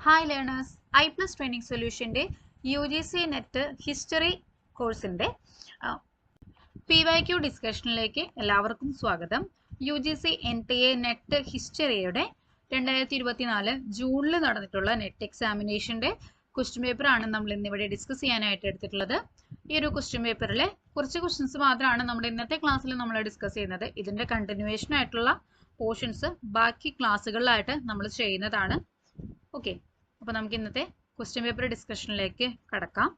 Hi learners, iPlus Training Solutionന്റെ UGC net history കോഴ്സിന്റെ PYQ ഡിസ്കഷനിലേക്ക് എല്ലാവർക്കും സ്വാഗതം. UGC NTA നെറ്റ് ഹിസ്റ്ററിയുടെ 2024 ജൂണിൽ നടന്നിട്ടുള്ള നെറ്റ് എക്സാമിനേഷന്റെ ക്വസ്റ്റ്യൻ പേപ്പർ ആണ് നമ്മൾ ഇന്നിവിടെ ഡിസ്കസ് ചെയ്യാനായിട്ട് എടുത്തിട്ടുള്ളത്. ഈ ഒരു ക്വസ്റ്റ്യൻ പേപ്പറിലെ കുറച്ച് ക്വസ്റ്റ്യൻസ് മാത്രമാണ് നമ്മുടെ ഇന്നത്തെ ക്ലാസ്സിൽ നമ്മൾ ഡിസ്കസ് ചെയ്യുന്നത്. ഇതിന്റെ കണ്ടിന്യൂവേഷൻ ആയിട്ടുള്ള പോർഷൻസ് ബാക്കി ക്ലാസ്സുകളിലായിട്ട് നമ്മൾ ചെയ്യുന്നതാണ്. ഓക്കെ, അപ്പോൾ നമുക്ക് ഇന്നത്തെ ക്വസ്റ്റ്യൻ പേപ്പർ ഡിസ്കഷനിലേക്ക് കടക്കാം.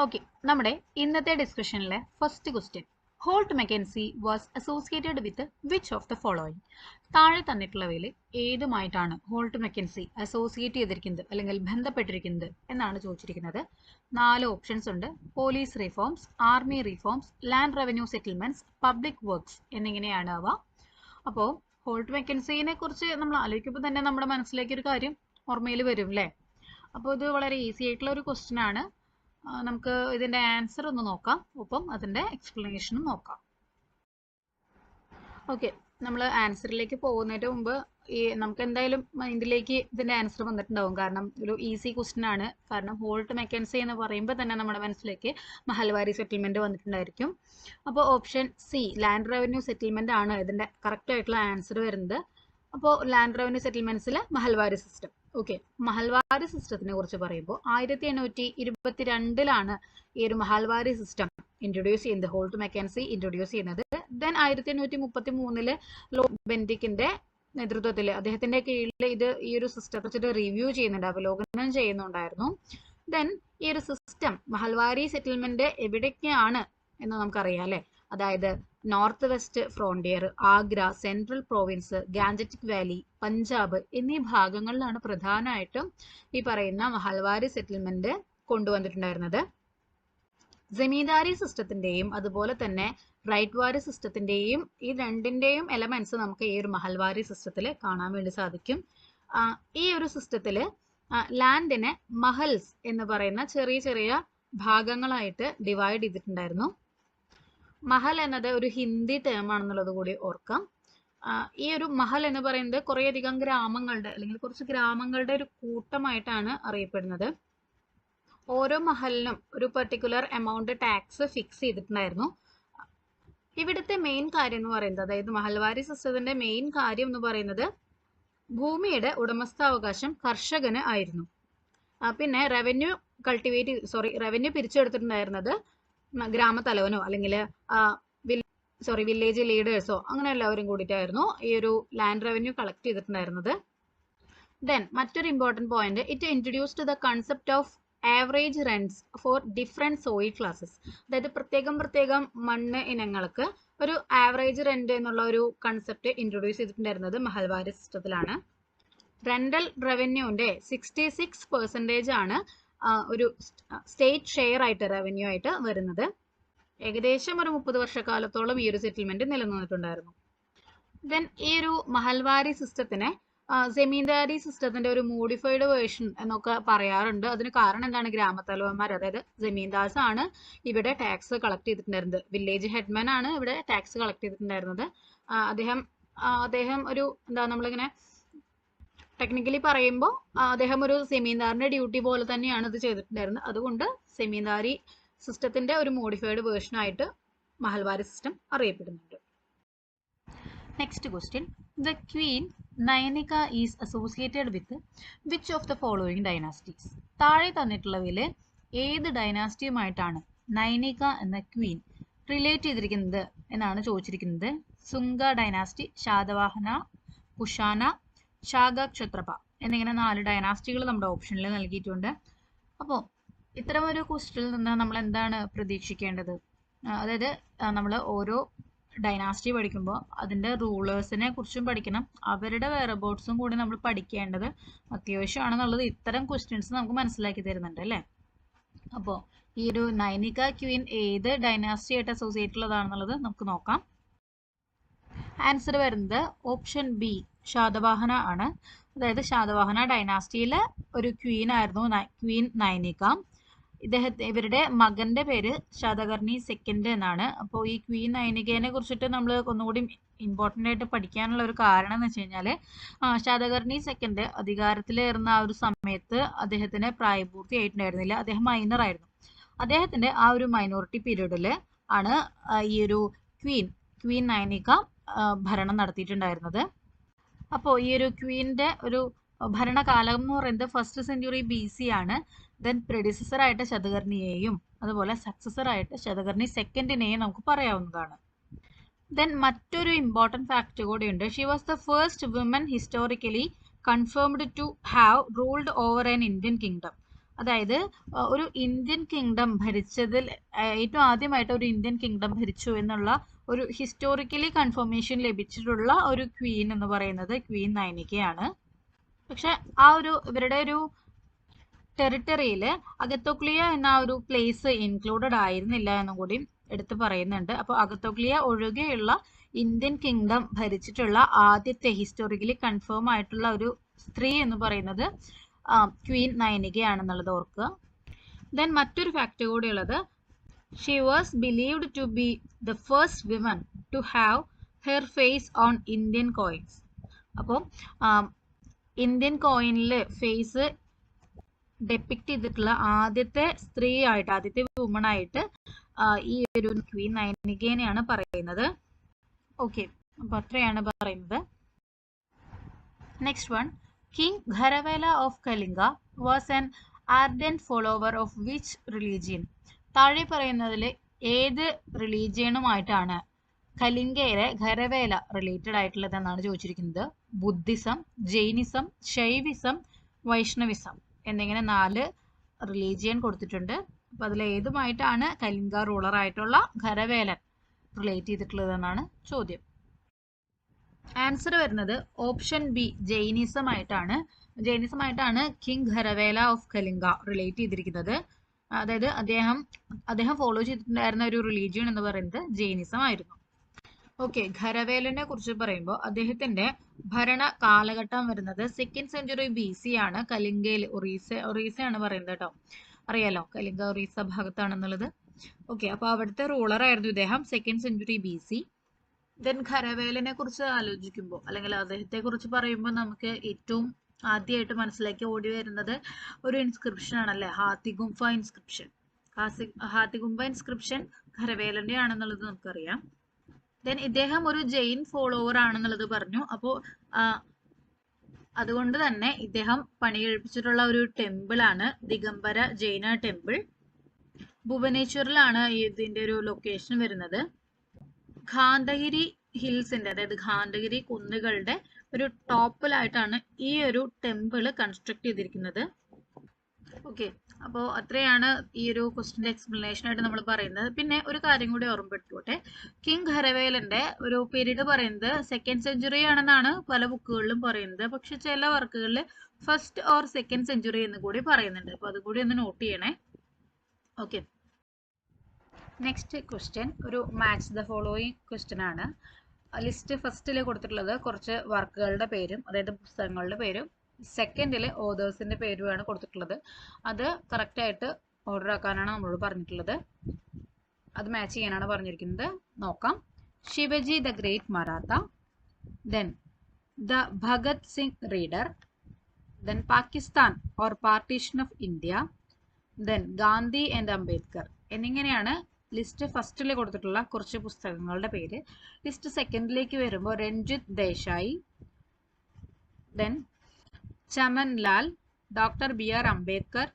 ഓക്കെ, നമ്മുടെ ഇന്നത്തെ ഡിസ്കഷനിലെ first question, Holt Mackenzie was associated with which of the following? താഴെ തന്നിട്ടുള്ളവയിൽ ഏതുമായിട്ടാണ് ഹോൾട്ട് മെക്കൻസി അസോസിയേറ്റ് ചെയ്തിരിക്കുന്നത് അല്ലെങ്കിൽ ബന്ധപ്പെട്ടിരിക്കുന്നത് എന്നാണ് ചോദിച്ചിരിക്കുന്നത്. 4 ഓപ്ഷൻസ് ഉണ്ട്. Police reforms, army reforms, land revenue settlements, public works എന്നിങ്ങനെയാണ് അവ. അപ്പോൾ ഹോൾട്ട് മെക്കൻസിനെ കുറിച്ച് നമ്മൾ ആലോചിക്കുമ്പോൾ തന്നെ നമ്മുടെ മനസ്സിലേക്ക് ഒരു കാര്യം ഓർമ്മയിൽ വരും അല്ലേ? അപ്പോൾ ഇത് വളരെ ഈസി ആയിട്ടുള്ള ഒരു ക്വസ്റ്റ്യൻ ആണ്. നമുക്ക് ഇതിന്റെ ആൻസർ ഒന്ന് നോക്കാം, ഒപ്പം അതിന്റെ എക്സ്പ്ലനേഷനും നോക്കാം. ഓക്കെ, നമ്മൾ ആൻസറിലേക്ക് പോകുന്നതിന് മുമ്പ് നമുക്ക് എന്തായാലും മൈൻഡിലേക്ക് ഇതിന്റെ ആൻസർ വന്നിട്ടുണ്ടാവും. കാരണം ഒരു ഈസി ക്വസ്റ്റ്യൻ ആണ്. കാരണം ഹോൾട്ട് മെക്കൻസി എന്ന് പറയുമ്പോൾ തന്നെ നമ്മുടെ മനസ്സിലേക്ക് മഹൽവാരി സെറ്റിൽമെന്റ് വന്നിട്ടുണ്ടായിരിക്കും. അപ്പോൾ option C land revenue settlement ആണ് ഇതിന്റെ കറക്റ്റ് ആയിട്ടുള്ള ആൻസർ വരുന്നത്. അപ്പോൾ ലാൻഡ് റവന്യൂ സെറ്റിൽമെന്റ്സിൽ മഹൽവാരി സിസ്റ്റം. ഓക്കെ, മഹൽവാരി സിസ്റ്റത്തിനെ കുറിച്ച് പറയുമ്പോൾ 1822 ഈ ഒരു മഹൽവാരി സിസ്റ്റം ഇൻട്രൊഡ്യൂസ് ചെയ്യുന്നത്, ഹോൾട്ട് മെക്കൻസി ഇൻട്രൊഡ്യൂസ് ചെയ്യുന്നത്. ദെൻ 1833 ലോർഡ് ബെന്റിക്കിന്റെ നേതൃത്വത്തിൽ അദ്ദേഹത്തിന്റെ കീഴിൽ ഈ ഒരു സിസ്റ്റത്തെ കുറിച്ചിട്ട് റിവ്യൂ ചെയ്യുന്നുണ്ട്, അവലോകനം ചെയ്യുന്നുണ്ടായിരുന്നു. ദെൻ ഈ ഒരു സിസ്റ്റം മഹൽവാരി സെറ്റിൽമെന്റ് എവിടേക്കാണ് എന്ന് നമുക്കറിയാം അല്ലെ? അതായത് north west frontier, Agra, central province, Gangetic Valley, Punjab എന്നീ ഭാഗങ്ങളിലാണ് പ്രധാനമായിട്ടും ഈ പറയുന്ന മഹൽവാരി സെറ്റിൽമെന്റ് കൊണ്ടുവന്നിട്ടുണ്ടായിരുന്നത്. ജമീന്ദാരി സിസ്റ്റത്തിന്റെയും അതുപോലെ തന്നെ റൈറ്റ് വാരി സിസ്റ്റത്തിന്റെയും ഈ രണ്ടിന്റെയും എലമെന്റ്സ് നമുക്ക് ഈ ഒരു മഹൽവാരി സിസ്റ്റത്തിൽ കാണാൻ വേണ്ടി സാധിക്കും. ഈ ഒരു സിസ്റ്റത്തിൽ ലാൻഡിനെ മഹൽസ് എന്ന് പറയുന്ന ചെറിയ ചെറിയ ഭാഗങ്ങളായിട്ട് ഡിവൈഡ് ചെയ്തിട്ടുണ്ടായിരുന്നു. മഹൽ എന്നത് ഒരു ഹിന്ദി ടേം ആണെന്നുള്ളത് കൂടി ഓർക്കാം. ഈ ഒരു മഹൽ എന്ന് പറയുന്നത് കുറേയധികം ഗ്രാമങ്ങളുടെ അല്ലെങ്കിൽ കുറച്ച് ഗ്രാമങ്ങളുടെ ഒരു കൂട്ടമായിട്ടാണ് അറിയപ്പെടുന്നത്. ഓരോ മഹലിനും ഒരു പെർട്ടിക്കുലർ എമൗണ്ട് ടാക്സ് ഫിക്സ് ചെയ്തിട്ടുണ്ടായിരുന്നു. ഇവിടുത്തെ മെയിൻ കാര്യം എന്ന് പറയുന്നത്, അതായത് മഹൽവാരി സിസ്റ്റത്തിന്റെ മെയിൻ കാര്യം എന്ന് പറയുന്നത് ഭൂമിയുടെ ഉടമസ്ഥാവകാശം കർഷകന് ആയിരുന്നു. പിന്നെ റവന്യൂ പിരിച്ചെടുത്തിട്ടുണ്ടായിരുന്നത് ഗ്രാമത്തലവനോ അല്ലെങ്കിൽ വില്ലേജ് ലീഡേഴ്സോ അങ്ങനെ എല്ലാവരും കൂടിയിട്ടായിരുന്നു ഈ ഒരു ലാൻഡ് റവന്യൂ കളക്ട് ചെയ്തിട്ടുണ്ടായിരുന്നത്. ദെൻ മറ്റൊരു important point, it introduced the concept of average rents for different soil classes. അതായത് പ്രത്യേകം മണ്ണ് ഇനങ്ങൾക്ക് ഒരു ആവറേജ് റെന്റ് എന്നുള്ള ഒരു കൺസെപ്റ്റ് ഇൻട്രൊഡ്യൂസ് ചെയ്തിട്ടുണ്ടായിരുന്നത് മഹൽവാരി സിസ്റ്റത്തിലാണ്. റെന്റൽ റവന്യൂന്റെ 66% ആണ് ഒരു സ്റ്റേറ്റ് ഷെയർ ആയിട്ട് റവന്യൂ ആയിട്ട് വരുന്നത്. ഏകദേശം ഒരു 30 വർഷക്കാലത്തോളം ഈ ഒരു സെറ്റിൽമെന്റ് നിലനിന്നിട്ടുണ്ടായിരുന്നു. ദെൻ ഈ ഒരു മഹൽവാരി സിസ്റ്റത്തിനെ ജമീന്ദാരി സിസ്റ്റത്തിന്റെ ഒരു മോഡിഫൈഡ് വേർഷൻ എന്നൊക്കെ പറയാറുണ്ട്. അതിന് കാരണം എന്താണ്? ഗ്രാമത്തലവന്മാർ, അതായത് ജമീന്ദാസ് ആണ് ഇവിടെ ടാക്സ് കളക്ട് ചെയ്തിട്ടുണ്ടായിരുന്നത്. വില്ലേജ് ഹെഡ്മാൻ ആണ് ഇവിടെ ടാക്സ് കളക്ട് ചെയ്തിട്ടുണ്ടായിരുന്നത്. അദ്ദേഹം ഒരു നമ്മളിങ്ങനെ ടെക്നിക്കലി പറയുമ്പോൾ അദ്ദേഹം ഒരു സെമീന്ദാറിന്റെ ഡ്യൂട്ടി പോലെ തന്നെയാണ് ഇത് ചെയ്തിട്ടുണ്ടായിരുന്നത്. അതുകൊണ്ട് സെമീന്ദാരി സിസ്റ്റത്തിന്റെ ഒരു മോഡിഫൈഡ് വേർഷൻ ആയിട്ട് മഹൽവാരി സിസ്റ്റം അറിയപ്പെടുന്നുണ്ട്. Next question, the queen Nayanika is associated with which of the following dynasties? താഴെ തന്നിട്ടുള്ളവയിൽ ഏത് ഡൈനാസ്റ്റിയുമായിട്ടാണ് നയനിക എന്ന ക്വീൻ റിലേറ്റ് ചെയ്തിരിക്കുന്നത് എന്നാണ് ചോദിച്ചിരിക്കുന്നത്. സുംഗ ഡൈനാസ്റ്റി, ശാതവാഹന, കുഷാന, ശാകക്ഷത്രപ എന്നിങ്ങനെ 4 ഡൈനാസ്റ്റികൾ നമ്മുടെ ഓപ്ഷനിൽ നൽകിയിട്ടുണ്ട്. അപ്പോൾ ഇത്തരം ഒരു ക്വസ്റ്റ്യനിൽ നിന്ന് നമ്മൾ എന്താണ് പ്രതീക്ഷിക്കേണ്ടത്? അതായത് നമ്മൾ ഓരോ ഡൈനാസ്റ്റി പഠിക്കുമ്പോൾ അതിൻ്റെ റൂളേഴ്സിനെ കുറിച്ചും പഠിക്കണം, അവരുടെ വെയർഅബൌട്ട്സും കൂടി നമ്മൾ പഠിക്കേണ്ടത് അത്യാവശ്യമാണെന്നുള്ളത് ഇത്തരം ക്വസ്റ്റ്യൻസ് നമുക്ക് മനസ്സിലാക്കി തരുന്നുണ്ട് അല്ലേ? അപ്പോൾ ഈ ഒരു നൈനിക ക്വീൻ ഏത് ഡൈനാസ്റ്റി ആയിട്ട് അസോസിയേറ്റ് ഉള്ളതാണെന്നുള്ളത് നമുക്ക് നോക്കാം. ആൻസർ വരുന്നത് ഓപ്ഷൻ ബി ശാതവാഹന ആണ്. അതായത് ശാതവാഹന ഡൈനാസ്റ്റിയിലെ ഒരു ക്വീൻ ആയിരുന്നു ക്വീൻ നൈനിക. ഇവരുടെ മകന്റെ പേര് ശതകർണി സെക്കൻഡ് എന്നാണ്. അപ്പോൾ ഈ ക്വീൻ നൈനികേനെ കുറിച്ചിട്ട് നമ്മൾ ഒന്നുകൂടി ഇമ്പോർട്ടൻ്റ് ആയിട്ട് പഠിക്കാനുള്ള ഒരു കാരണം എന്ന് വെച്ച് കഴിഞ്ഞാൽ ശതകർണി സെക്കൻഡ് അധികാരത്തിലേറുന്ന ആ ഒരു സമയത്ത് അദ്ദേഹത്തിന് പ്രായപൂർത്തിയായിട്ടുണ്ടായിരുന്നില്ല. അദ്ദേഹം മൈനർ ആയിരുന്നു. അദ്ദേഹത്തിന്റെ ആ ഒരു മൈനോറിറ്റി പീരീഡിൽ ആണ് ഈ ഒരു ക്വീൻ നൈനിക ഭരണം നടത്തിയിട്ടുണ്ടായിരുന്നത്. അപ്പോൾ ഈ ഒരു ക്വീൻ്റെ ഒരു ഭരണകാലം എന്ന് പറയുന്നത് 1st സെഞ്ച്വറി BC ആണ്. ദെൻ പ്രെഡിസസർ ആയിട്ട് ശതകർണിയെയും അതുപോലെ സക്സസർ ആയിട്ട് ശതകർണി സെക്കൻഡിനെയും നമുക്ക് പറയാവുന്നതാണ്. ദെൻ മറ്റൊരു ഇമ്പോർട്ടൻറ്റ് ഫാക്ട് കൂടിയുണ്ട്. She was the first woman historically confirmed to have ruled over an Indian kingdom. അതായത് ഒരു ഇന്ത്യൻ കിങ്ഡം ഭരിച്ചതിൽ ഏറ്റവും ആദ്യമായിട്ട് ഒരു ഇന്ത്യൻ കിങ്ഡം ഭരിച്ചു എന്നുള്ള ഒരു ഹിസ്റ്റോറിക്കലി കൺഫർമേഷൻ ലഭിച്ചിട്ടുള്ള ഒരു ക്വീൻ എന്ന് പറയുന്നത് ക്വീൻ നൈനികയാണ്. പക്ഷെ ആ ഒരു ഇവരുടെ ഒരു ടെറിട്ടറിയിൽ അഗത്തോക്ലിയ എന്ന ഒരു പ്ലേസ് ഇൻക്ലൂഡഡ് ആയിരുന്നില്ല എന്നും കൂടി എടുത്തു പറയുന്നുണ്ട്. അപ്പോൾ അഗത്തോക്ലിയ ഒഴികെയുള്ള ഇന്ത്യൻ കിങ്ഡം ഭരിച്ചിട്ടുള്ള ആദ്യത്തെ ഹിസ്റ്റോറിക്കലി കൺഫേം ആയിട്ടുള്ള ഒരു സ്ത്രീ എന്ന് പറയുന്നത് ക്വീൻ നൈനികയാണെന്നുള്ളത് ഓർക്കുക. ദെൻ മറ്റൊരു ഫാക്ട് കൂടിയുള്ളത്, she was believed to be the first women to have her face on Indian coins. അപ്പോൾ ഇന്ത്യൻ കോയിനിൽ ഫേസ് ഡെപ്പിക്റ്റ് ചെയ്തിട്ടുള്ള ആദ്യത്തെ സ്ത്രീ ആയിട്ട്, ആദ്യത്തെ വുമൺ ആയിട്ട് ഈ ഒരു ക്വീൻ നൈനികേനെയാണ് പറയുന്നത്. ഓക്കെ, അപ്പോൾ അത്രയാണ് പറയുന്നത്. Next one, king Kharavela of Kalinga was an ardent follower of which religion? താഴെ പറയുന്നതിൽ ഏത് റിലീജിയനുമായിട്ടാണ് കലിംഗയിലെ ഖരവേല റിലേറ്റഡ് ആയിട്ടുള്ളതെന്നാണ് ചോദിച്ചിരിക്കുന്നത്. ബുദ്ധിസം, ജൈനിസം, ശൈവിസം, വൈഷ്ണവിസം എന്നിങ്ങനെ 4 റിലീജിയൻ കൊടുത്തിട്ടുണ്ട്. അപ്പം അതിൽ ഏതുമായിട്ടാണ് കലിംഗ റൂളർ ആയിട്ടുള്ള ഖരവേലൻ റിലേറ്റ് ചെയ്തിട്ടുള്ളതെന്നാണ് ചോദ്യം. ആൻസർ വരുന്നത് ഓപ്ഷൻ ബി, ജൈനിസമായിട്ടാണ്. ജൈനിസമായിട്ടാണ് king Kharavela of Kalinga relate ചെയ്തിരിക്കുന്നത്. അതായത് അദ്ദേഹം ഫോളോ ചെയ്തിട്ടുണ്ടായിരുന്ന ഒരു റിലീജിയൻ എന്ന് പറയുന്നത് ജൈനിസം ആയിരുന്നു. ഓക്കെ, ഖരവേലനെ കുറിച്ച് പറയുമ്പോൾ അദ്ദേഹത്തിന്റെ ഭരണ കാലഘട്ടം വരുന്നത് 2nd സെഞ്ച്വറി BC ആണ്. കലിംഗയിൽ ഒറീസയാണ് പറയുന്നത് കേട്ടോ. അറിയാലോ കലിംഗ ഒറീസ ഭാഗത്താണെന്നുള്ളത്. ഓക്കെ, അപ്പോൾ അവിടുത്തെ റൂളർ ആയിരുന്നു ഇദ്ദേഹം 2nd സെഞ്ച്വറി BC. ദെൻ ഖരവേലനെ കുറിച്ച് ആലോചിക്കുമ്പോൾ അല്ലെങ്കിൽ അദ്ദേഹത്തെ കുറിച്ച് പറയുമ്പോൾ നമുക്ക് ഏറ്റവും ആദ്യമായിട്ട് മനസ്സിലാക്കി ഓടി വരുന്നത് ഒരു ഇൻസ്ക്രിപ്ഷൻ ആണല്ലേ, ഹാത്തിഗുംഫ ഇൻസ്ക്രിപ്ഷൻ. ഹാത്തിഗുംഫ ഇൻസ്ക്രിപ്ഷൻ ഖരവേലന്റെ ആണെന്നുള്ളത് നമുക്കറിയാം. ദെൻ ഇദ്ദേഹം ഒരു ജെയിൻ ഫോളോവർ ആണെന്നുള്ളത് പറഞ്ഞു. അപ്പോൾ അതുകൊണ്ട് തന്നെ ഇദ്ദേഹം പണി കഴിപ്പിച്ചിട്ടുള്ള ഒരു ടെമ്പിൾ ആണ് ദിഗംബര ജൈന ടെമ്പിൾ. ഭുവനേശ്വറിലാണ് ഇതിന്റെ ഒരു ലൊക്കേഷൻ വരുന്നത്. ഖാണ്ഡഗിരി ഹിൽസിന്റെ, അതായത് ഖാണ്ഡഗിരി കുന്നുകളുടെ ഒരു ടോപ്പിലായിട്ടാണ് ഈ ഒരു ടെമ്പിൾ കൺസ്ട്രക്ട് ചെയ്തിരിക്കുന്നത്. ഓക്കെ, അപ്പോൾ അത്രയാണ് ഈ ഒരു ക്വസ്റ്റിന്റെ എക്സ്പ്ലനേഷൻ ആയിട്ട് നമ്മൾ പറയുന്നത്. പിന്നെ ഒരു കാര്യം കൂടി ഓർമ്മപ്പെടുത്തോട്ടെ, കിങ് ഖരവേലന്റെ ഒരു പീരീഡ് പറയുന്നത് 2nd സെഞ്ച്വറി ആണെന്നാണ് പല ബുക്കുകളിലും പറയുന്നത്. പക്ഷെ ചില വർക്കുകളിൽ 1st or 2nd സെഞ്ച്വറി എന്ന് കൂടി പറയുന്നുണ്ട്. അപ്പോൾ അതുകൂടി ഒന്ന് നോട്ട് ചെയ്യണേ. ഓക്കെ, നെക്സ്റ്റ് ക്വസ്റ്റ്യൻ ഒരു മാച്ച് ദ ഫോളോയിങ് ക്വസ്റ്റ്യൻ ആണ്. ലിസ്റ്റ് ഫസ്റ്റിൽ കൊടുത്തിട്ടുള്ളത് കുറച്ച് വർക്കുകളുടെ പേരും അതായത് പുസ്തകങ്ങളുടെ പേരും, സെക്കൻഡിൽ ഓതേഴ്സിന്റെ പേരുമാണ് കൊടുത്തിട്ടുള്ളത്. അത് കറക്റ്റായിട്ട് ഓർഡർ ആക്കാനാണ് നമ്മളോട് പറഞ്ഞിട്ടുള്ളത്. അത് മാച്ച് ചെയ്യാനാണ് പറഞ്ഞിരിക്കുന്നത്. നോക്കാം. Shivaji the great Maratha, then the Bhagat Singh reader, then Pakistan or partition of India, then Gandhi and Ambedkar എന്നിങ്ങനെയാണ് ലിസ്റ്റ് ഫസ്റ്റിൽ കൊടുത്തിട്ടുള്ള കുറച്ച് പുസ്തകങ്ങളുടെ പേര്. ലിസ്റ്റ് സെക്കൻഡിലേക്ക് വരുമ്പോൾ Ranjit Desai, then Chamanlal, doctor BR Ambedkar,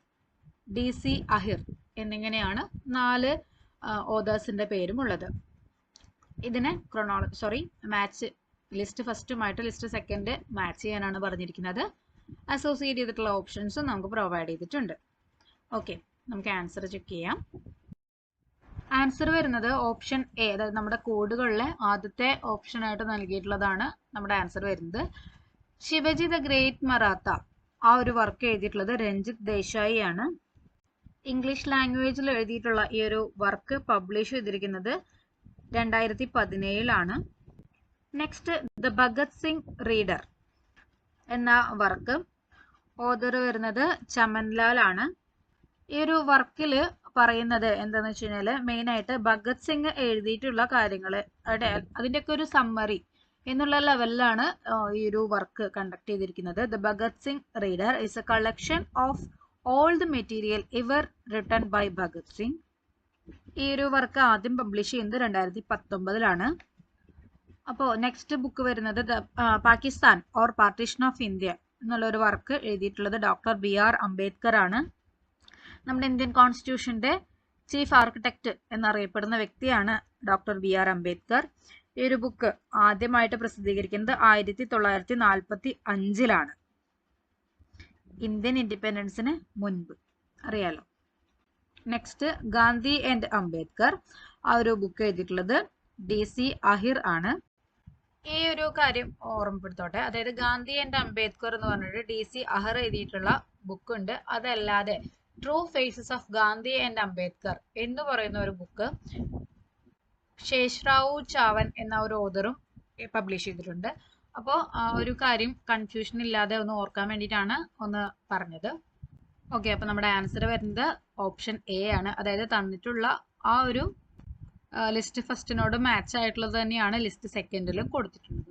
DC Ahir എന്നിങ്ങനെയാണ് 4 ഓതേഴ്സിന്റെ പേരും ഉള്ളത്. ഇതിനെ മാച്ച് ലിസ്റ്റ് ഫസ്റ്റുമായിട്ട് ലിസ്റ്റ് സെക്കൻഡ് മാച്ച് ചെയ്യാനാണ് പറഞ്ഞിരിക്കുന്നത്. അസോസിയേറ്റ് ചെയ്തിട്ടുള്ള ഓപ്ഷൻസും നമുക്ക് പ്രൊവൈഡ് ചെയ്തിട്ടുണ്ട്. ഓക്കെ, നമുക്ക് ആൻസർ ചെക്ക് ചെയ്യാം. ആൻസർ വരുന്നത് ഓപ്ഷൻ എ, അതായത് നമ്മുടെ കോഡുകളിലെ ആദ്യത്തെ ഓപ്ഷൻ ആയിട്ട് നൽകിയിട്ടുള്ളതാണ് നമ്മുടെ ആൻസർ വരുന്നത്. ശിവജി ദ ഗ്രേറ്റ് മറാത്ത ആ ഒരു വർക്ക് എഴുതിയിട്ടുള്ളത് രഞ്ജിത്ത് ദേശായി ആണ്. ഇംഗ്ലീഷ് ലാംഗ്വേജിൽ എഴുതിയിട്ടുള്ള ഈ ഒരു വർക്ക് പബ്ലിഷ് ചെയ്തിരിക്കുന്നത് 2017 next the Bhagat Singh reader എന്ന വർക്ക് ഓതർ വരുന്നത് ചമൻലാൽ ആണ്. ഈ ഒരു വർക്കിൽ പറയുന്നത് എന്താന്ന് വെച്ച് കഴിഞ്ഞാൽ മെയിൻ ആയിട്ട് ഭഗത് സിംഗ് എഴുതിയിട്ടുള്ള കാര്യങ്ങൾ അതിൻ്റെയൊക്കെ ഒരു സമ്മറി എന്നുള്ള ലെവലിലാണ് ഈ ഒരു വർക്ക് കണ്ടക്ട് ചെയ്തിരിക്കുന്നത്. The Bhagat Singh reader is A collection of all the material ഇവർ റിട്ടൺ ബൈ ഭഗത് സിംഗ്. ഈ ഒരു വർക്ക് ആദ്യം പബ്ലിഷ് ചെയ്യുന്നത് 2019 അപ്പോൾ നെക്സ്റ്റ് ബുക്ക് വരുന്നത് Pakistan or partition of India എന്നുള്ള ഒരു വർക്ക് എഴുതിയിട്ടുള്ളത് ഡോക്ടർ BR അംബേദ്കർ ആണ്. നമ്മുടെ ഇന്ത്യൻ കോൺസ്റ്റിറ്റ്യൂഷന്റെ ചീഫ് ആർക്കിടെക്ട് എന്നറിയപ്പെടുന്ന വ്യക്തിയാണ് ഡോക്ടർ BR അംബേദ്കർ. ഈ ഒരു ബുക്ക് ആദ്യമായിട്ട് പ്രസിദ്ധീകരിക്കുന്നത് 1945 ഇന്ത്യൻ ഇൻഡിപെൻഡൻസിന് മുൻപ്, അറിയാലോ. നെക്സ്റ്റ് ഗാന്ധി ആൻഡ് അംബേദ്കർ, ആ ഒരു ബുക്ക് എഴുതിയിട്ടുള്ളത് DC അഹിർ ആണ്. ഈ ഒരു കാര്യം ഓർമ്മപ്പെടുത്തോട്ടെ, അതായത് ഗാന്ധി ആൻഡ് അംബേദ്കർ എന്ന് പറഞ്ഞിട്ട് DC അഹിർ എഴുതിയിട്ടുള്ള ബുക്ക് ഉണ്ട്. അതല്ലാതെ true faces of Gandhi and Ambedkar എന്ന് പറയുന്ന ഒരു ബുക്ക് ശേഷറാവു ചാവൻ എന്ന ഒരു ഓതറും പബ്ലിഷ് ചെയ്തിട്ടുണ്ട്. അപ്പോൾ ആ ഒരു കാര്യം കൺഫ്യൂഷൻ ഇല്ലാതെ ഒന്ന് ഓർക്കാൻ വേണ്ടിയിട്ടാണ് ഒന്ന് പറഞ്ഞത്. ഓക്കെ, അപ്പോൾ നമ്മുടെ ആൻസർ വരുന്നത് ഓപ്ഷൻ A ആണ്. അതായത് തന്നിട്ടുള്ള ആ ഒരു ലിസ്റ്റ് ഫസ്റ്റിനോട് മാച്ച് ആയിട്ടുള്ളത് തന്നെയാണ് ലിസ്റ്റ് സെക്കൻഡിലും കൊടുത്തിട്ടുള്ളത്.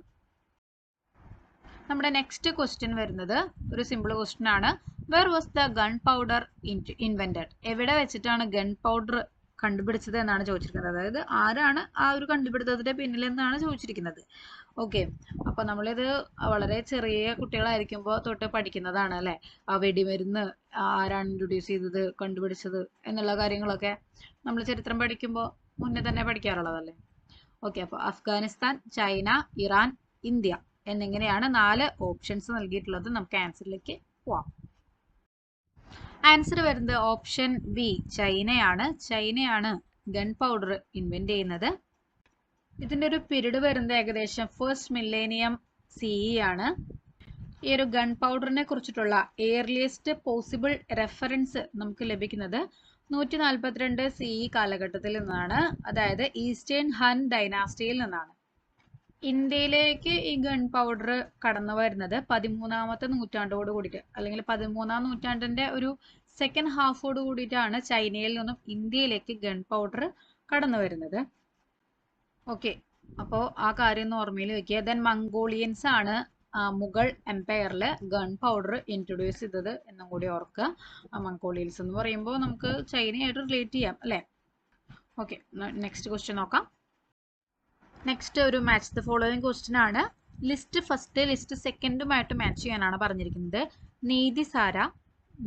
നമ്മുടെ നെക്സ്റ്റ് ക്വസ്റ്റ്യൻ വരുന്നത് ഒരു സിമ്പിൾ ക്വസ്റ്റ്യൻ ആണ്. Where was the gunpowder invented? എവിടെ വെച്ചിട്ടാണ് ഗൺ പൗഡർ കണ്ടുപിടിച്ചത് എന്നാണ് ചോദിച്ചിരിക്കുന്നത്. അതായത് ആരാണ് ആ ഒരു കണ്ടുപിടുത്തത്തിന്റെ പിന്നിൽ എന്നാണ് ചോദിച്ചിരിക്കുന്നത്. ഓക്കെ, അപ്പൊ നമ്മളിത് വളരെ ചെറിയ കുട്ടികളായിരിക്കുമ്പോൾ തൊട്ട് പഠിക്കുന്നതാണ് അല്ലെ. ആ വെടിമരുന്ന് ആരാണ് ഇൻട്രൊഡ്യൂസ് ചെയ്തത്, കണ്ടുപിടിച്ചത് എന്നുള്ള കാര്യങ്ങളൊക്കെ നമ്മൾ ചരിത്രം പഠിക്കുമ്പോൾ മുന്നേ തന്നെ പഠിക്കാറുള്ളതല്ലേ. ഓക്കെ, അപ്പോൾ അഫ്ഗാനിസ്ഥാൻ, ചൈന, ഇറാൻ, ഇന്ത്യ എന്നിങ്ങനെയാണ് 4 ഓപ്ഷൻസ് നൽകിയിട്ടുള്ളത്. നമുക്ക് ആൻസറിലേക്ക് പോവാം. ആൻസർ വരുന്നത് ഓപ്ഷൻ ബി ചൈനയാണ്. ചൈനയാണ് ഗൺ പൗഡർ ഇൻവെന്റ് ചെയ്യുന്നത്. ഇതിന്റെ ഒരു പീരീഡ് വരുന്നത് ഏകദേശം ഫസ്റ്റ് മില്ലേനിയം CE ആണ്. ഈ ഒരു ഗൺ പൗഡറിനെ കുറിച്ചിട്ടുള്ള ഏർലിയസ്റ്റ് പോസിബിൾ റെഫറൻസ് നമുക്ക് ലഭിക്കുന്നത് 142 CE കാലഘട്ടത്തിൽ നിന്നാണ്. അതായത് ഈസ്റ്റേൺ ഹൻ ഡൈനാസ്റ്റിയിൽ നിന്നാണ്. ഇന്ത്യയിലേക്ക് ഈ ഗൺ പൗഡർ കടന്നു വരുന്നത് 13ാമത്തെ നൂറ്റാണ്ടോട് കൂടിയിട്ട്, അല്ലെങ്കിൽ 13ാം നൂറ്റാണ്ടിന്റെ ഒരു സെക്കൻഡ് ഹാഫോട് കൂടിയിട്ടാണ് ചൈനയിൽ നിന്നും ഇന്ത്യയിലേക്ക് ഗൺ പൗഡർ കടന്നു വരുന്നത്. ഓക്കെ, അപ്പോൾ ആ കാര്യം ഒന്ന് ഓർമ്മയിൽ വെക്കുക. ദെൻ മംഗോളിയൻസ് ആണ് മുഗൾ എംപയറിൽ ഗൺ പൗഡർ ഇൻട്രൊഡ്യൂസ് ചെയ്തത് എന്നും കൂടി ഓർക്കുക. മംഗോളിയൻസ് എന്ന് പറയുമ്പോൾ നമുക്ക് ചൈനയായിട്ട് റിലേറ്റ് ചെയ്യാം അല്ലേ. ഓക്കെ, നെക്സ്റ്റ് ക്വസ്റ്റ്യൻ നോക്കാം. നെക്സ്റ്റ് ഒരു മാച്ച് ദ ഫോളോയിങ് ക്വസ്റ്റ്യൻ ആണ്. ലിസ്റ്റ് ഫസ്റ്റ് ലിസ്റ്റ് സെക്കൻഡുമായിട്ട് മാച്ച് ചെയ്യാനാണ് പറഞ്ഞിരിക്കുന്നത്. നീതിസാര,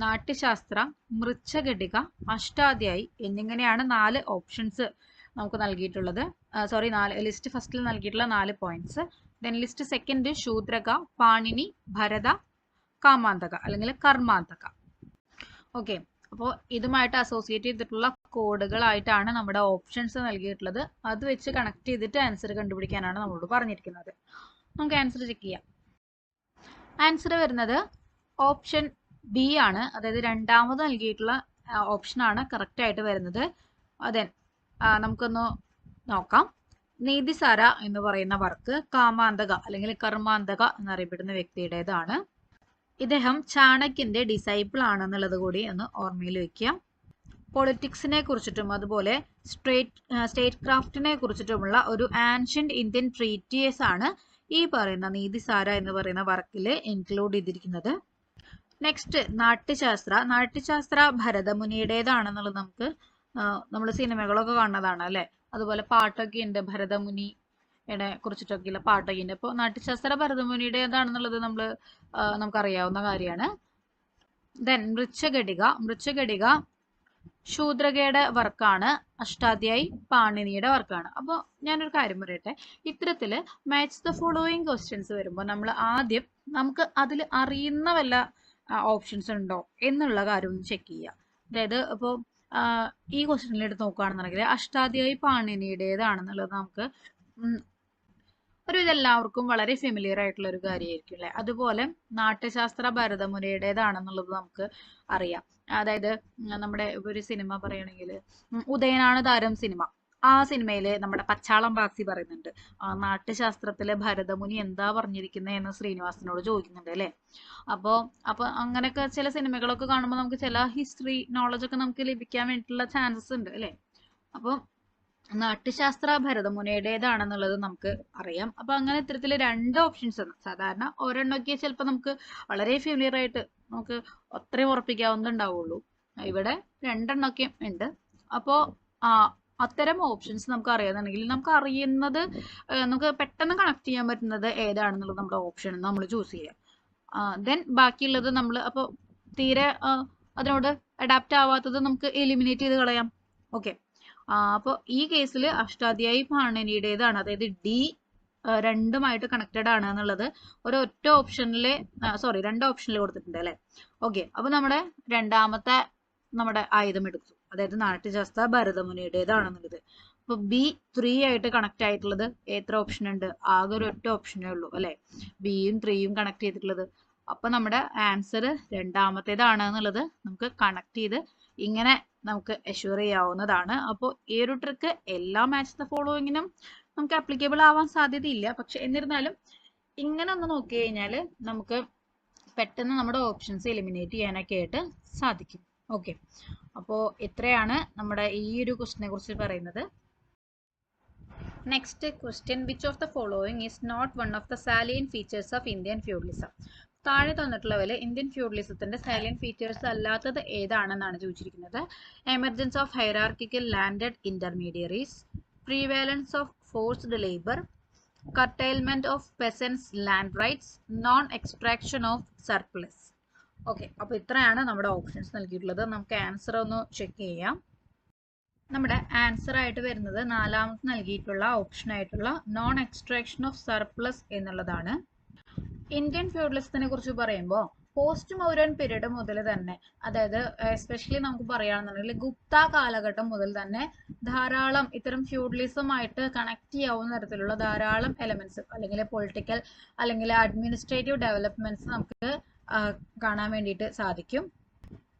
നാട്യശാസ്ത്ര, മൃച്ഛഘടിക, അഷ്ടാധ്യായി എന്നിങ്ങനെയാണ് 4 ഓപ്ഷൻസ് നമുക്ക് നൽകിയിട്ടുള്ളത്. ലിസ്റ്റ് ഫസ്റ്റിൽ നൽകിയിട്ടുള്ള 4 points. Then list second Shudraka, Panini, Bharata, Kamantaka അല്ലെങ്കിൽ കർമാന്തക. ഓക്കെ, അപ്പോൾ ഇതുമായിട്ട് അസോസിയേറ്റ് ചെയ്തിട്ടുള്ള കോഡുകളായിട്ടാണ് നമ്മുടെ ഓപ്ഷൻസ് നൽകിയിട്ടുള്ളത്. അത് വെച്ച് കണക്ട് ചെയ്തിട്ട് ആൻസർ കണ്ടുപിടിക്കാനാണ് നമ്മളോട് പറഞ്ഞിരിക്കുന്നത്. നമുക്ക് ആൻസർ ചെക്ക് ചെയ്യാം. ആൻസർ വരുന്നത് ഓപ്ഷൻ ബി ആണ്. അതായത് രണ്ടാമത് നൽകിയിട്ടുള്ള ഓപ്ഷനാണ് കറക്റ്റ് ആയിട്ട് വരുന്നത്. അതെ, നമുക്കൊന്ന് നോക്കാം. നീതിസാര എന്ന് പറയുന്ന വർക്ക് കാമാന്തക അല്ലെങ്കിൽ കർമാന്തക എന്നറിയപ്പെടുന്ന വ്യക്തിയുടേതാണ്. ഇദ്ദേഹം ചാണക്യന്റെ ഡിസൈപ്പിൾ ആണെന്നുള്ളത് കൂടി ഒന്ന് ഓർമ്മയിൽ വെക്കുക. പൊളിറ്റിക്സിനെ കുറിച്ചിട്ടും അതുപോലെ സ്റ്റേറ്റ് ക്രാഫ്റ്റിനെ കുറിച്ചിട്ടുമുള്ള ഒരു ആൻഷ്യന്റ് ഇന്ത്യൻ ട്രീറ്റിയസ് ആണ് ഈ പറയുന്ന നീതിസാര എന്ന് പറയുന്ന വർക്കിൽ ഇൻക്ലൂഡ് ചെയ്തിരിക്കുന്നത്. നെക്സ്റ്റ് നാട്യശാസ്ത്ര ഭരതമുനിയുടേതാണെന്നുള്ളത് നമ്മൾ സിനിമകളൊക്കെ കാണുന്നതാണ് അല്ലെ. അതുപോലെ പാട്ടൊക്കെ ഉണ്ട്, ഭരതമുനിയുടെ കുറിച്ചിട്ടൊക്കെയുള്ള പാട്ടൊക്കെ ഉണ്ട്. അപ്പോൾ നാട്യശാസ്ത്ര ഭരതമുനിയുടേതാണെന്നുള്ളത് നമുക്കറിയാവുന്ന കാര്യമാണ്. ദെൻ മൃച്ഛഘടിക ശൂദ്രകയുടെ വർക്കാണ്. അഷ്ടാധ്യായി പാണിനിയുടെ വർക്കാണ്. അപ്പോൾ ഞാനൊരു കാര്യം പറയട്ടെ, ഇത്തരത്തില് മാച്ച് ദ ഫോളോയിങ് ക്വസ്റ്റ്യൻസ് വരുമ്പോൾ നമ്മൾ ആദ്യം നമുക്ക് അതിൽ അറിയുന്ന വല്ല ഓപ്ഷൻസ് ഉണ്ടോ എന്നുള്ള കാര്യം ഒന്ന് ചെക്ക് ചെയ്യുക. അതായത് ഇപ്പോൾ ഈ ക്വസ്റ്റ്യനിൽ എടുത്ത് നോക്കുകയാണെന്നുണ്ടെങ്കിൽ അഷ്ടാധ്യായി പാണിനിയുടേതാണെന്നുള്ളത് നമുക്ക് ഇതെല്ലാവർക്കും വളരെ ഫെമിലിയർ ആയിട്ടുള്ള ഒരു കാര്യമായിരിക്കും അല്ലെ. അതുപോലെ നാട്യശാസ്ത്ര ഭരതമുനിയുടേതാണെന്നുള്ളത് നമുക്ക് അറിയാം. അതായത് നമ്മുടെ ഒരു സിനിമ പറയുകയാണെങ്കിൽ ഉദയനാണ് താരം സിനിമ, ആ സിനിമയിൽ നമ്മുടെ പച്ചാളം ബാസി പറയുന്നുണ്ട്, നാട്യശാസ്ത്രത്തിലെ ഭരതമുനി എന്താ പറഞ്ഞിരിക്കുന്നത് എന്ന് ശ്രീനിവാസനോട് ചോദിക്കുന്നുണ്ട് അല്ലേ. അപ്പോൾ അങ്ങനെയൊക്കെ ചില സിനിമകളൊക്കെ കാണുമ്പോൾ നമുക്ക് ചില ഹിസ്റ്ററി നോളജ് ഒക്കെ നമുക്ക് ലഭിക്കാൻ വേണ്ടിയിട്ടുള്ള ചാൻസസ് ഉണ്ട് അല്ലേ. അപ്പോൾ നാട്യശാസ്ത്ര ഭരതമുനിയുടേതാണെന്നുള്ളത് നമുക്ക് അറിയാം. അപ്പൊ അങ്ങനെ ഇത്തരത്തിൽ 2 ഓപ്ഷൻസ് ആണ്. സാധാരണ ഒരെണ്ണമൊക്കെ ചിലപ്പോൾ നമുക്ക് വളരെ ഫെമിലിയർ ആയിട്ട് നമുക്ക് അത്രയും ഉറപ്പിക്കാവുന്നുണ്ടാവുള്ളൂ. ഇവിടെ 2 എണ്ണമൊക്കെ ഉണ്ട്. അപ്പോൾ അത്തരം ഓപ്ഷൻസ് നമുക്ക് അറിയാന്നുണ്ടെങ്കിൽ നമുക്ക് അറിയുന്നത് നമുക്ക് പെട്ടെന്ന് കണക്ട് ചെയ്യാൻ പറ്റുന്നത് ഏതാണെന്നുള്ളത് നമ്മുടെ ഓപ്ഷൻ നമ്മൾ ചൂസ് ചെയ്യാം. ദെൻ ബാക്കിയുള്ളത് നമ്മൾ അപ്പോൾ തീരെ അതിനോട് അഡാപ്റ്റ് ആവാത്തത് നമുക്ക് എലിമിനേറ്റ് ചെയ്ത് കളയാം. ഓക്കെ, അപ്പോൾ ഈ കേസിൽ അഷ്ടാധ്യായി പാണിനിയുടേതാണ്, അതായത് ഡി രണ്ടുമായിട്ട് കണക്റ്റഡ് ആണ് എന്നുള്ളത് ഒരൊറ്റ ഓപ്ഷനിൽ 2 ഓപ്ഷനിൽ കൊടുത്തിട്ടുണ്ട് അല്ലേ. ഓക്കെ, അപ്പോൾ നമ്മുടെ രണ്ടാമത്തെ നമ്മുടെ ആയുധം എടുത്തു, അതായത് നാട്യശാസ്ത്ര ഭരതമുനിയുടേതാണെന്നുള്ളത്. അപ്പോൾ B3 ആയിട്ട് കണക്ട് ആയിട്ടുള്ളത് എത്ര ഓപ്ഷൻ ഉണ്ട്? ആകെ ഒരു ഒറ്റ ഓപ്ഷനേ ഉള്ളൂ അല്ലെ, ബിയും 3യും കണക്ട് ചെയ്തിട്ടുള്ളത്. അപ്പൊ നമ്മുടെ ആൻസർ രണ്ടാമത്തേതാണ് എന്നുള്ളത് നമുക്ക് കണക്ട് ചെയ്ത് ഇങ്ങനെ നമുക്ക് അഷ്യൂർ ചെയ്യാവുന്നതാണ്. അപ്പോൾ ഈ ഒരു ട്രിക്ക് എല്ലാ മാച്ച് ദ ഫോളോയിങ്ങിനും നമുക്ക് അപ്ലിക്കബിൾ ആവാൻ സാധ്യതയില്ല. പക്ഷെ എന്നിരുന്നാലും ഇങ്ങനെ ഒന്ന് നോക്കി കഴിഞ്ഞാൽ നമുക്ക് പെട്ടെന്ന് നമ്മുടെ ഓപ്ഷൻസ് എലിമിനേറ്റ് ചെയ്യാനൊക്കെ ആയിട്ട് സാധിക്കും. ഓക്കെ, അപ്പോൾ ഇത്രയാണ് നമ്മുടെ ഈ ഒരു ക്വസ്റ്റിനെ കുറിച്ച് പറയുന്നത്. Next question, which of the following is not one of the salient features of Indian feudalism? താഴെ തന്നിട്ടുള്ളവരെ ഇന്ത്യൻ ഫ്യൂഡലിസത്തിന്റെ സാലിയൻ ഫീച്ചേഴ്സ് അല്ലാത്തത് ഏതാണെന്നാണ് ചോദിച്ചിരിക്കുന്നത്. Emergence of hierarchical landed intermediaries, prevalence of forced labour, curtailment of peasants land rights, non extraction of surplus. Okay, അപ്പോൾ ഇത്രയാണ് നമ്മുടെ options നൽകിയിട്ടുള്ളത്. നമുക്ക് ആൻസർ ഒന്ന് ചെക്ക് ചെയ്യാം. നമ്മുടെ ആൻസർ ആയിട്ട് വരുന്നത് 4ാമത് നൽകിയിട്ടുള്ള ഓപ്ഷൻ ആയിട്ടുള്ള നോൺ എക്സ്ട്രാക്ഷൻ ഓഫ് സർപ്ലസ് എന്നുള്ളതാണ്. ഇന്ത്യൻ ഫ്യൂഡലിസത്തിനെ കുറിച്ച് പറയുമ്പോൾ പോസ്റ്റ് മൗര്യൻ പീരീഡ് മുതൽ തന്നെ, അതായത് എസ്പെഷ്യലി നമുക്ക് പറയുകയാണെന്നുണ്ടെങ്കിൽ ഗുപ്ത കാലഘട്ടം മുതൽ തന്നെ ധാരാളം ഇത്തരം ഫ്യൂഡലിസമായിട്ട് കണക്ട് ചെയ്യാവുന്ന തരത്തിലുള്ള ധാരാളം എലമെന്റ്സ് അല്ലെങ്കിൽ പൊളിറ്റിക്കൽ അല്ലെങ്കിൽ അഡ്മിനിസ്ട്രേറ്റീവ് ഡെവലപ്മെന്റ്സ് നമുക്ക് കാണാൻ വേണ്ടിയിട്ട് സാധിക്കും.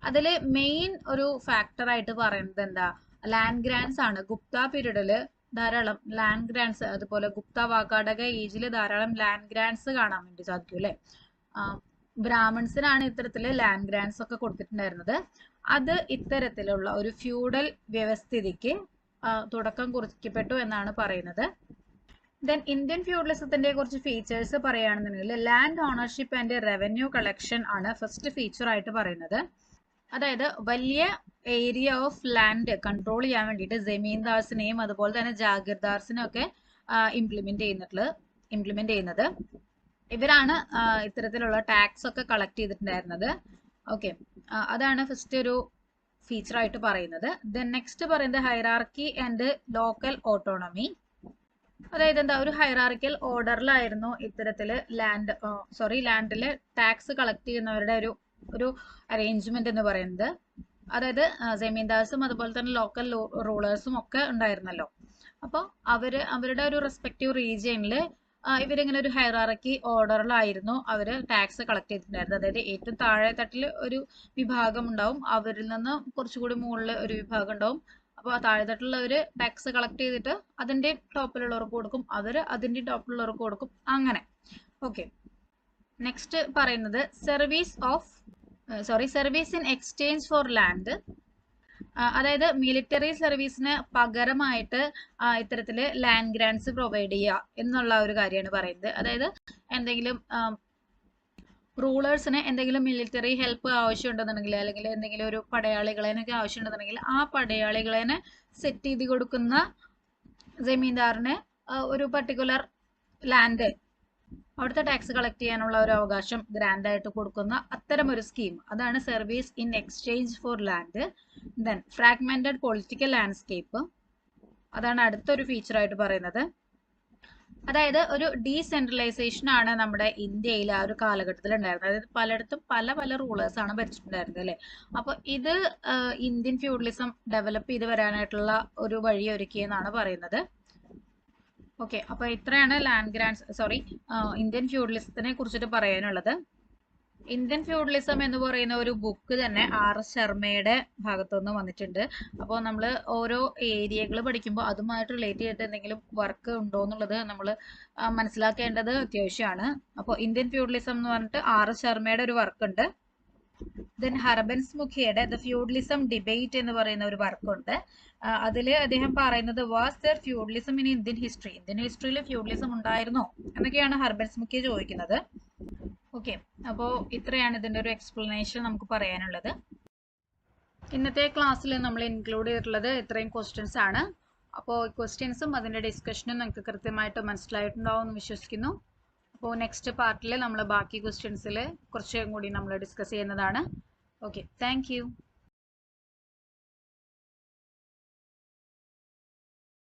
അതിൽ മെയിൻ ഒരു ഫാക്ടർ ആയിട്ട് പറയുന്നത് എന്താ? ലാൻഡ് ഗ്രാൻസ് ആണ്. ഗുപ്ത പീരീഡിൽ ധാരാളം ലാൻഡ് ഗ്രാൻസ്, അതുപോലെ ഗുപ്ത വാകാടക ഏജിൽ ധാരാളം ലാൻഡ് ഗ്രാൻസ് കാണാൻ വേണ്ടി സാധിക്കും അല്ലെ. ബ്രാഹ്മൺസിനാണ് ഇത്തരത്തില് ലാൻഡ് ഗ്രാൻസ് ഒക്കെ കൊടുത്തിട്ടുണ്ടായിരുന്നത്. അത് ഇത്തരത്തിലുള്ള ഒരു ഫ്യൂഡൽ വ്യവസ്ഥിതിക്ക് തുടക്കം കുറിക്കപ്പെട്ടു എന്നാണ് പറയുന്നത്. ദെൻ ഇന്ത്യൻ ഫ്യൂഡലിസത്തിന്റെ കുറച്ച് ഫീച്ചേഴ്സ് പറയുകയാണെന്നുണ്ടെങ്കിൽ land ownership and revenue collection ആണ് ഫസ്റ്റ് ഫീച്ചർ ആയിട്ട് പറയുന്നത്. അതായത് വലിയ ഏരിയ ഓഫ് ലാൻഡ് കൺട്രോൾ ചെയ്യാൻ വേണ്ടിയിട്ട് ജമീന്ദാർസിനെയും അതുപോലെ തന്നെ ജാഗീർദാർസിനെയും ഒക്കെ ഇംപ്ലിമെന്റ് ചെയ്യുന്നത് ഇവരാണ്. ഇത്തരത്തിലുള്ള ടാക്സ് ഒക്കെ കളക്ട് ചെയ്തിട്ടുണ്ടായിരുന്നത്. ഓക്കെ, അതാണ് ഫസ്റ്റ് ഒരു ഫീച്ചർ ആയിട്ട് പറയുന്നത്. ദെൻ നെക്സ്റ്റ് പറയുന്നത് ഹൈറാർക്കി ആൻഡ് ലോക്കൽ ഓട്ടോണമി. അതായത് എന്താ, ഒരു ഹൈറാർക്കിക്കൽ ഓർഡറിലായിരുന്നു ഇത്തരത്തില് ലാൻഡില് ടാക്സ് കളക്ട് ചെയ്യുന്നവരുടെ ഒരു അറേഞ്ച്മെന്റ് എന്ന് പറയുന്നത്. അതായത് ജമീന്ദാർസും അതുപോലെ തന്നെ ലോക്കൽ റൂളേഴ്സും ഒക്കെ ഉണ്ടായിരുന്നല്ലോ. അപ്പോൾ അവരുടെ ഒരു റെസ്പെക്റ്റീവ് റീജിയനിൽ ഇവരിങ്ങനെ ഒരു ഹൈറാർക്കി ഓർഡറിലായിരുന്നു അവർ ടാക്സ് കളക്ട് ചെയ്തിട്ടുണ്ടായിരുന്നത്. അതായത് ഏറ്റവും താഴെ തട്ടിൽ ഒരു വിഭാഗം ഉണ്ടാവും, അവരിൽ നിന്ന് കുറച്ചുകൂടി മുകളിൽ ഒരു വിഭാഗം ഉണ്ടാവും. അപ്പോൾ ആ താഴെത്തട്ടിലുള്ളവർ ടാക്സ് കളക്ട് ചെയ്തിട്ട് അതിന്റെ ടോപ്പിലുള്ളവർക്ക് കൊടുക്കും, അവർ അതിന്റെ ടോപ്പിലുള്ളവർക്ക് കൊടുക്കും, അങ്ങനെ. ഓക്കെ, നെക്സ്റ്റ് പറയുന്നത് service in exchange four land. അതായത് മിലിറ്ററി സർവീസിന് പകരമായിട്ട് ഇത്തരത്തില് ലാൻഡ് ഗ്രാൻസ് പ്രൊവൈഡ് ചെയ്യുക എന്നുള്ള ഒരു കാര്യമാണ് പറയുന്നത്. അതായത് എന്തെങ്കിലും റൂളേഴ്സിന് എന്തെങ്കിലും മിലിറ്ററി ഹെൽപ്പ് ആവശ്യമുണ്ടെന്നുണ്ടെങ്കിൽ അല്ലെങ്കിൽ എന്തെങ്കിലും ഒരു പടയാളികളെനൊക്കെ ആവശ്യമുണ്ടെന്നുണ്ടെങ്കിൽ ആ പടയാളികളെ സെറ്റ് ചെയ്ത് കൊടുക്കുന്ന ജമീന്ദാറിന് ഒരു പർട്ടിക്കുലർ ലാൻഡ് അവിടുത്തെ ടാക്സ് കളക്ട് ചെയ്യാനുള്ള ഒരു അവകാശം ഗ്രാൻഡ് ആയിട്ട് കൊടുക്കുന്ന അത്തരം ഒരു സ്കീം, അതാണ് service in exchange four land. Then fragmented political landscape, അതാണ് അടുത്തൊരു ഫീച്ചർ ആയിട്ട് പറയുന്നത്. അതായത് ഒരു ഡീസെൻട്രലൈസേഷൻ ആണ് നമ്മുടെ ഇന്ത്യയിൽ ആ ഒരു കാലഘട്ടത്തിൽ ഉണ്ടായിരുന്നത്. അതായത് പലയിടത്തും പല റൂളേഴ്സ് ആണ് ഭരിച്ചിട്ടുണ്ടായിരുന്നത് അല്ലെ. അപ്പൊ ഇത് ഇന്ത്യൻ ഫ്യൂഡലിസം ഡെവലപ്പ് ചെയ്ത് വരാനായിട്ടുള്ള ഒരു വഴി ഒരുക്കിയെന്നാണ് പറയുന്നത്. ഓക്കെ, അപ്പൊ ഇത്രയാണ് ഇന്ത്യൻ ഫ്യൂഡലിസത്തിനെ കുറിച്ചിട്ട് പറയാനുള്ളത്. ഇന്ത്യൻ ഫ്യൂഡലിസം എന്ന് പറയുന്ന ഒരു ബുക്ക് തന്നെ R.S. ശർമ്മയുടെ ഭാഗത്തുനിന്ന് വന്നിട്ടുണ്ട്. അപ്പോൾ നമ്മൾ ഓരോ ഏരിയകൾ പഠിക്കുമ്പോൾ അതുമായിട്ട് റിലേറ്റ് ചെയ്തിട്ട് എന്തെങ്കിലും വർക്ക് ഉണ്ടോ എന്നുള്ളത് നമ്മൾ മനസ്സിലാക്കേണ്ടത് അത്യാവശ്യമാണ്. അപ്പോൾ ഇന്ത്യൻ ഫ്യൂഡലിസം എന്ന് പറഞ്ഞിട്ട് R.S. ശർമ്മയുടെ ഒരു വർക്ക് ഉണ്ട്. ദെൻ ഹർബൻസ് മുഖിയുടെ ദ ഫ്യൂഡലിസം ഡിബേറ്റ് എന്ന് പറയുന്ന ഒരു വർക്കുണ്ട്. അതിൽ അദ്ദേഹം പറയുന്നത് was there feudalism in Indian history, Indian ഹിസ്റ്ററിയിൽ ഫ്യൂഡലിസം ഉണ്ടായിരുന്നോ എന്നൊക്കെയാണ് ഹർബൻസ് മുഖ്യ ചോദിക്കുന്നത്. ഓക്കെ, അപ്പോൾ ഇത്രയാണ് ഇതിൻ്റെ ഒരു എക്സ്പ്ലനേഷൻ നമുക്ക് പറയാനുള്ളത്. ഇന്നത്തെ ക്ലാസ്സിൽ നമ്മൾ ഇൻക്ലൂഡ് ചെയ്തിട്ടുള്ളത് ഇത്രയും ക്വസ്റ്റ്യൻസ് ആണ്. അപ്പോൾ ക്വസ്റ്റ്യൻസും അതിൻ്റെ ഡിസ്കഷനും നിങ്ങൾക്ക് കൃത്യമായിട്ട് മനസ്സിലായിട്ടുണ്ടാവും എന്ന് വിശ്വസിക്കുന്നു. അപ്പോൾ നെക്സ്റ്റ് പാർട്ടിൽ നമ്മൾ ബാക്കി ക്വസ്റ്റ്യൻസിൽ കുറച്ചും കൂടി നമ്മൾ ഡിസ്കസ് ചെയ്യുന്നതാണ്. Okay, thank you.